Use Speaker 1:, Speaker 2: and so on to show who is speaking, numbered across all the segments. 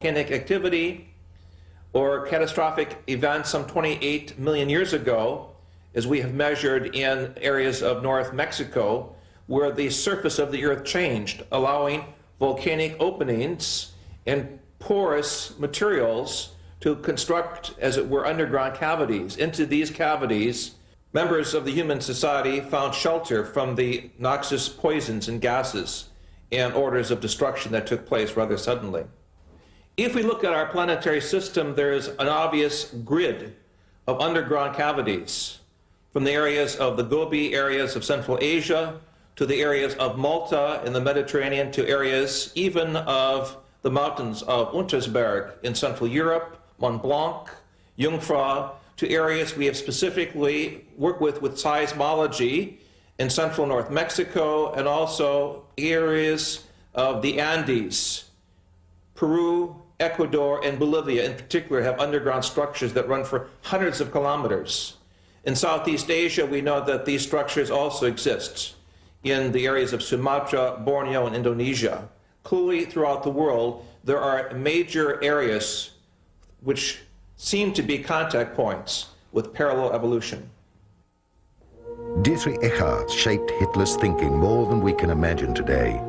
Speaker 1: Volcanic activity or catastrophic events some 28 million years ago, as we have measured in areas of North Mexico, where the surface of the earth changed, allowing volcanic openings and porous materials to construct, as it were, underground cavities. Into these cavities, members of the human society found shelter from the noxious poisons and gases and orders of destruction that took place rather suddenly. If we look at our planetary system, there is an obvious grid of underground cavities, from the areas of the Gobi areas of Central Asia to the areas of Malta in the Mediterranean to areas even of the mountains of Untersberg in Central Europe, Mont Blanc, Jungfrau, to areas we have specifically worked with seismology in central North Mexico, and also areas of the Andes. Peru, Ecuador, and Bolivia in particular have underground structures that run for hundreds of kilometers. In Southeast Asia, we know that these structures also exist in the areas of Sumatra, Borneo, and Indonesia. Clearly, throughout the world, there are major areas which seem to be contact points with parallel evolution.
Speaker 2: Dietrich Eckart shaped Hitler's thinking more than we can imagine today.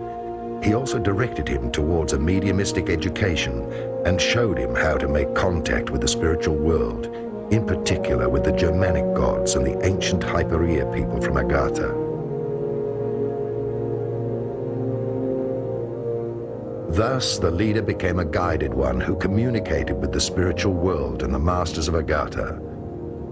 Speaker 2: He also directed him towards a mediumistic education and showed him how to make contact with the spiritual world, in particular with the Germanic gods and the ancient Ypερβορεία people from Agartha. Thus, the leader became a guided one who communicated with the spiritual world and the masters of Agartha.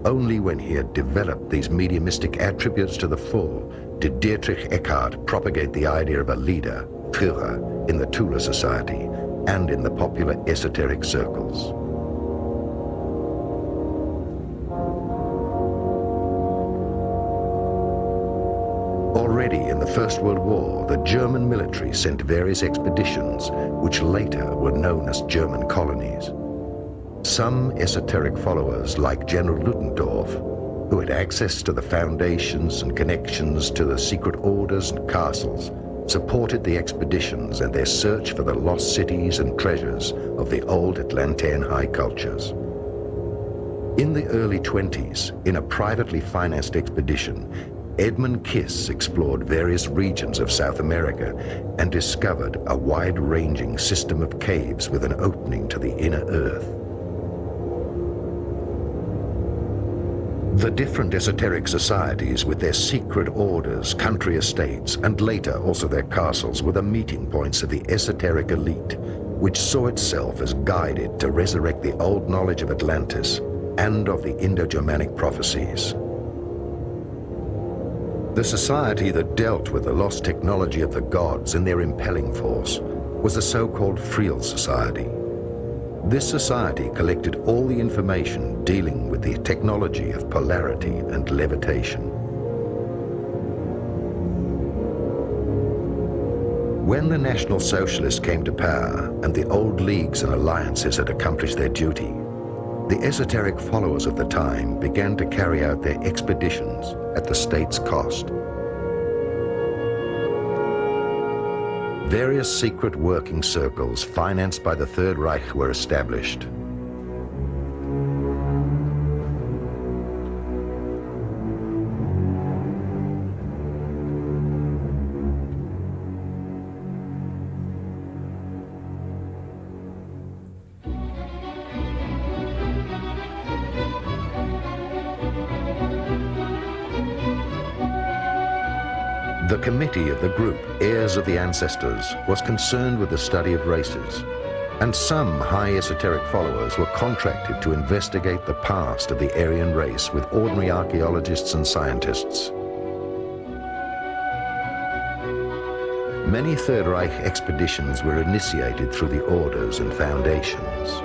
Speaker 2: Only when he had developed these mediumistic attributes to the full did Dietrich Eckart propagate the idea of a leader, Führer, in the Tula society and in the popular esoteric circles. Already in the First World War, the German military sent various expeditions, which later were known as German colonies. Some esoteric followers, like General Ludendorff, who had access to the foundations and connections to the secret orders and castles, supported the expeditions and their search for the lost cities and treasures of the old Atlantean high cultures. In the early 20s, in a privately financed expedition, Edmund Kiss explored various regions of South America and discovered a wide-ranging system of caves with an opening to the inner earth. The different esoteric societies with their secret orders, country estates, and later also their castles were the meeting points of the esoteric elite, which saw itself as guided to resurrect the old knowledge of Atlantis and of the Indo-Germanic prophecies. The society that dealt with the lost technology of the gods and their impelling force was the so-called Friel Society. This society collected all the information dealing with the technology of polarity and levitation. When the National Socialists came to power and the old leagues and alliances had accomplished their duty, the esoteric followers of the time began to carry out their expeditions at the state's cost. Various secret working circles financed by the Third Reich were established. The committee of the group, Heirs of the Ancestors, was concerned with the study of races, and some high esoteric followers were contracted to investigate the past of the Aryan race with ordinary archaeologists and scientists. Many Third Reich expeditions were initiated through the orders and foundations.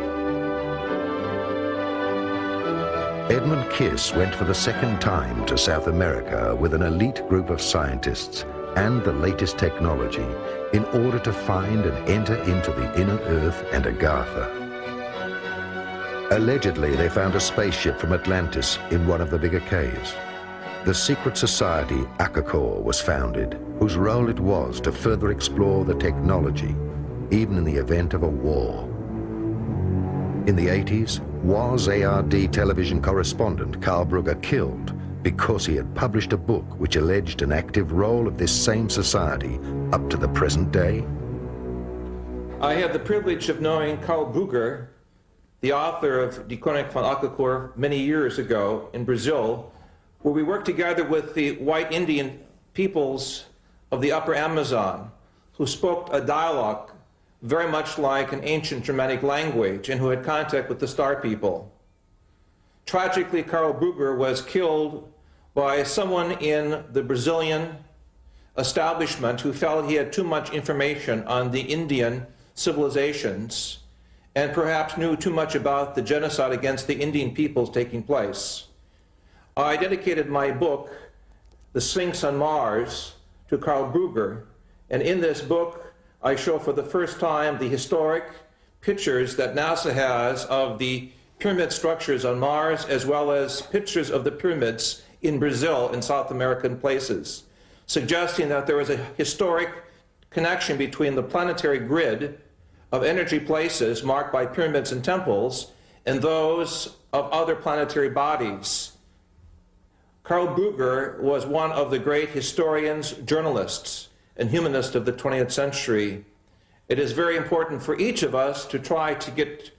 Speaker 2: Edmund Kiss went for the second time to South America with an elite group of scientists and the latest technology in order to find and enter into the inner earth and Agartha. Allegedly, they found a spaceship from Atlantis in one of the bigger caves. The secret society Akakor was founded, whose role it was to further explore the technology, even in the event of a war. In the 80s, was ARD television correspondent Carl Brugger killed because he had published a book which alleged an active role of this same society up to the present day?
Speaker 1: I had the privilege of knowing Carl Brugger, the author of Die Koning van Alcacore, many years ago in Brazil, where we worked together with the white Indian peoples of the upper Amazon, who spoke a dialogue very much like an ancient Germanic language and who had contact with the Star people. Tragically, Carl Brugger was killed by someone in the Brazilian establishment who felt he had too much information on the Indian civilizations and perhaps knew too much about the genocide against the Indian peoples taking place. I dedicated my book, The Sphinx on Mars, to Carl Brugger, and in this book I show for the first time the historic pictures that NASA has of the pyramid structures on Mars, as well as pictures of the pyramids in Brazil and South American places, suggesting that there was a historic connection between the planetary grid of energy places marked by pyramids and temples and those of other planetary bodies. Carl Brugger was one of the great historians, journalists, and humanists of the 20th century. It is very important for each of us to try to get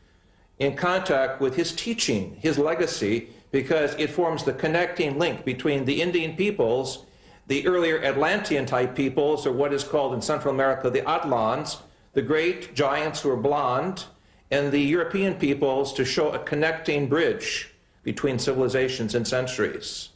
Speaker 1: in contact with his teaching, his legacy, because it forms the connecting link between the Indian peoples, the earlier Atlantean-type peoples, or what is called in Central America the Atlans, the great giants who are blonde, and the European peoples, to show a connecting bridge between civilizations and centuries.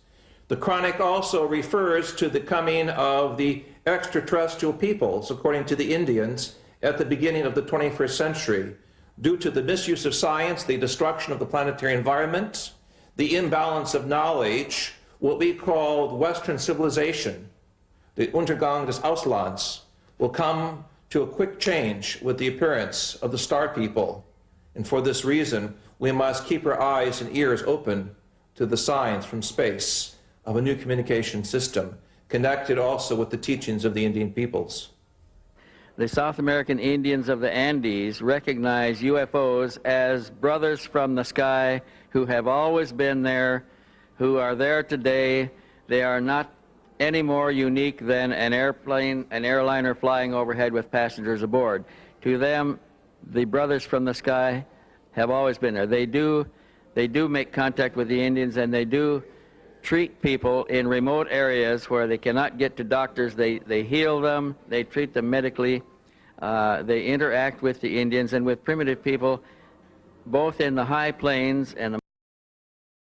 Speaker 1: The Chronic also refers to the coming of the extraterrestrial peoples, according to the Indians, at the beginning of the 21st century, due to the misuse of science, the destruction of the planetary environment, the imbalance of knowledge, what we call Western civilization, the Untergang des Auslands, will come to a quick change with the appearance of the Star people. And for this reason, we must keep our eyes and ears open to the signs from space of a new communication system, connected also with the teachings of the Indian peoples.
Speaker 3: The South American Indians of the Andes recognize UFOs as brothers from the sky who have always been there, who are there today. They are not any more unique than an airliner flying overhead with passengers aboard. To them, the brothers from the sky have always been there. They do make contact with the Indians, and they do treat people in remote areas where they cannot get to doctors. They heal them, they treat them medically, they interact with the Indians and with primitive people, both in the high plains and the